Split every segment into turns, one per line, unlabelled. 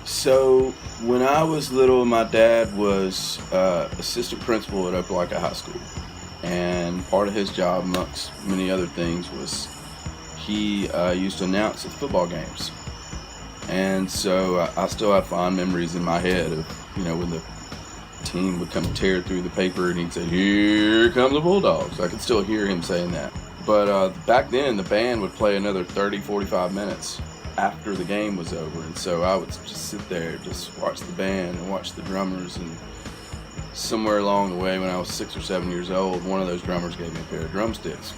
So when I was little, my dad was assistant principal at Opelika High School, and part of his job, amongst many other things, was he used to announce at football games. And so I still have fond memories in my head of when the team would come tear through the paper and he'd say, "Here come the Bulldogs." I could still hear him saying that. But back then, the band would play another 30, 45 minutes after the game was over, and so I would just sit there, just watch the band and watch the drummers. And somewhere along the way, when I was 6 or 7 years old, one of those drummers gave me a pair of drumsticks.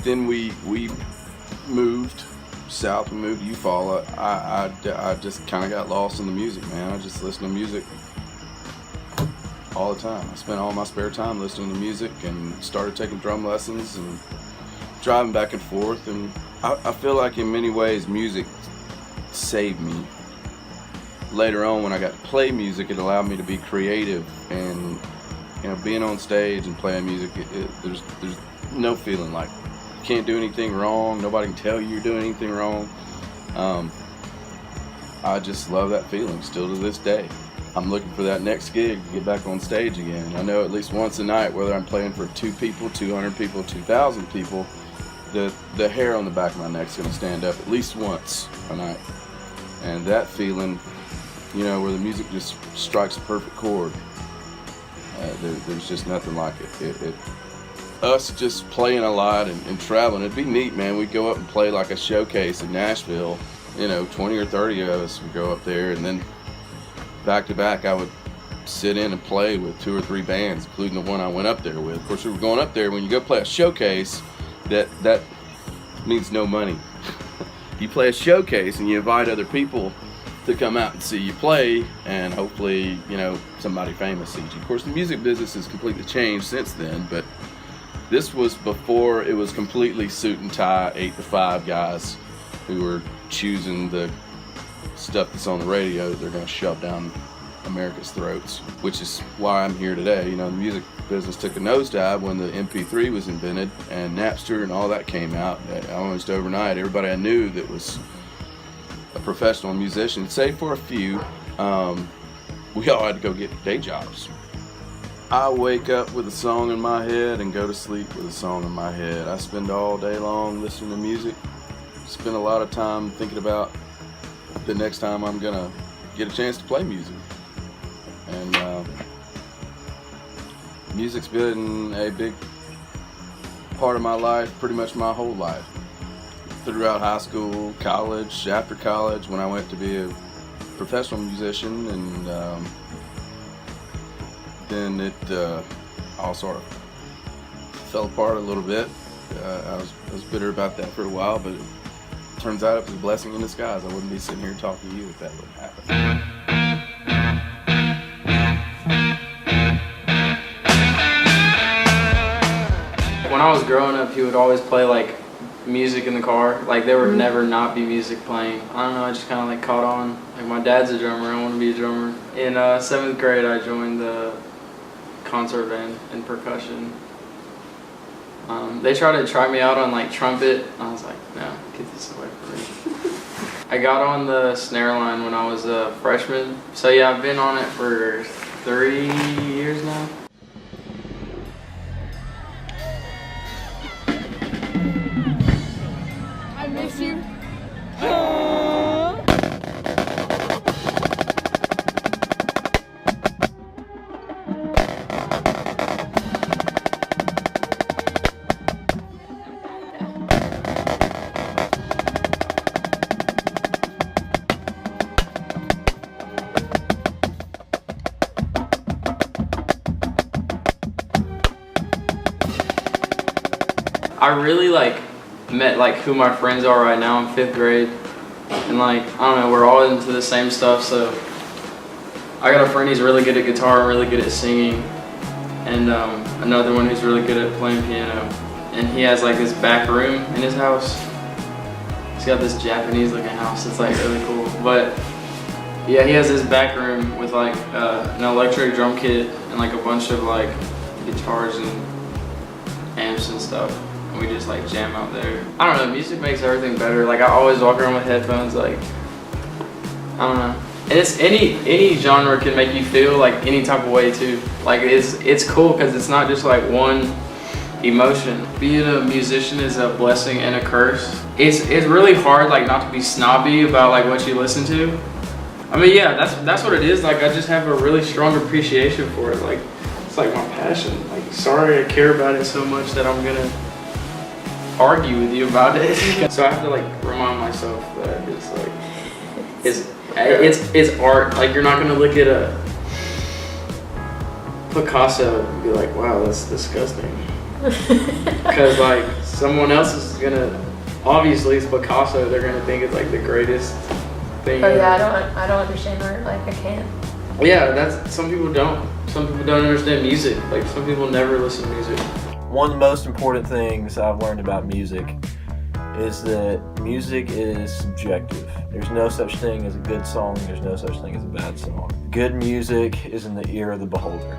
Then we moved south. We moved to Eufaula. I just kind of got lost in the music, man. I just listened to music all the time. I spent all my spare time listening to music and started taking drum lessons and driving back and forth. And I feel like in many ways music saved me. Later on, when I got to play music, it allowed me to be creative, and being on stage and playing music, there's no feeling like you can't do anything wrong. Nobody can tell you you're doing anything wrong. I just love that feeling still to this day. I'm looking for that next gig to get back on stage again. I know at least once a night, whether I'm playing for 2 people, 200 people, 2,000 people, the hair on the back of my neck is going to stand up at least once a night. And that feeling, where the music just strikes a perfect chord, there's just nothing like it. Us just playing a lot and traveling, it'd be neat, man. We'd go up and play like a showcase in Nashville. 20 or 30 of us would go up there, and then back to back, I would sit in and play with 2 or 3 bands, including the one I went up there with. Of course, we were going up there. When you go play a showcase, that means no money. You play a showcase and you invite other people to come out and see you play, and hopefully, somebody famous sees you. Of course, the music business has completely changed since then, but this was before it was completely suit and tie, 8 to 5 guys who were choosing the stuff that's on the radio that they're going to shove down America's throats, which is why I'm here today. The music business took a nosedive when the MP3 was invented and Napster and all that came out. Almost overnight, everybody I knew that was a professional musician, save for a few, we all had to go get day jobs. I wake up with a song in my head and go to sleep with a song in my head. I spend all day long listening to music, spend a lot of time thinking about the next time I'm gonna get a chance to play music. And music's been a big part of my life, pretty much my whole life. Throughout high school, college, after college, when I went to be a professional musician, and then it all sort of fell apart a little bit. I was bitter about that for a while, but it turns out it was a blessing in disguise. I wouldn't be sitting here talking to you if that wouldn't happen.
When I was growing up, he would always play like music in the car. Like there would never not be music playing. I don't know, I just kind of like caught on. Like my dad's a drummer, I want to be a drummer. In 7th grade, I joined the concert band in percussion. They tried to try me out on like trumpet. I was like, no, get this away from me. I got on the snare line when I was a freshman. So yeah, I've been on it for 3 years now.
I miss you.
I really met who my friends are right now in 5th grade, and I don't know, we're all into the same stuff. So I got a friend who's really good at guitar and really good at singing, and another one who's really good at playing piano. And he has this back room in his house. He's got this Japanese looking house. It's really cool. But yeah, he has this back room with an electric drum kit and a bunch of guitars and amps and stuff. We just jam out there. I don't know, music makes everything better. I always walk around with headphones, I don't know. And it's any genre can make you feel like any type of way too. Like it's cool because it's not just like one emotion. Being a musician is a blessing and a curse. It's really hard like not to be snobby about like what you listen to. I mean, yeah, that's what it is. Like I just have a really strong appreciation for it. Like it's like my passion. Like sorry I care about it so much that I'm gonna argue with you about it. So I have to like remind myself that it's like it's art. Like you're not gonna look at a Picasso and be like, wow, that's disgusting. Because like someone else is gonna, obviously it's Picasso, they're gonna think it's like the greatest thing.
Oh yeah, I don't understand art. Like I can't.
Yeah, that's some people don't. Some people don't understand music. Like some people never listen to music.
One of the most important things I've learned about music is that music is subjective. There's no such thing as a good song, there's no such thing as a bad song. Good music is in the ear of the beholder.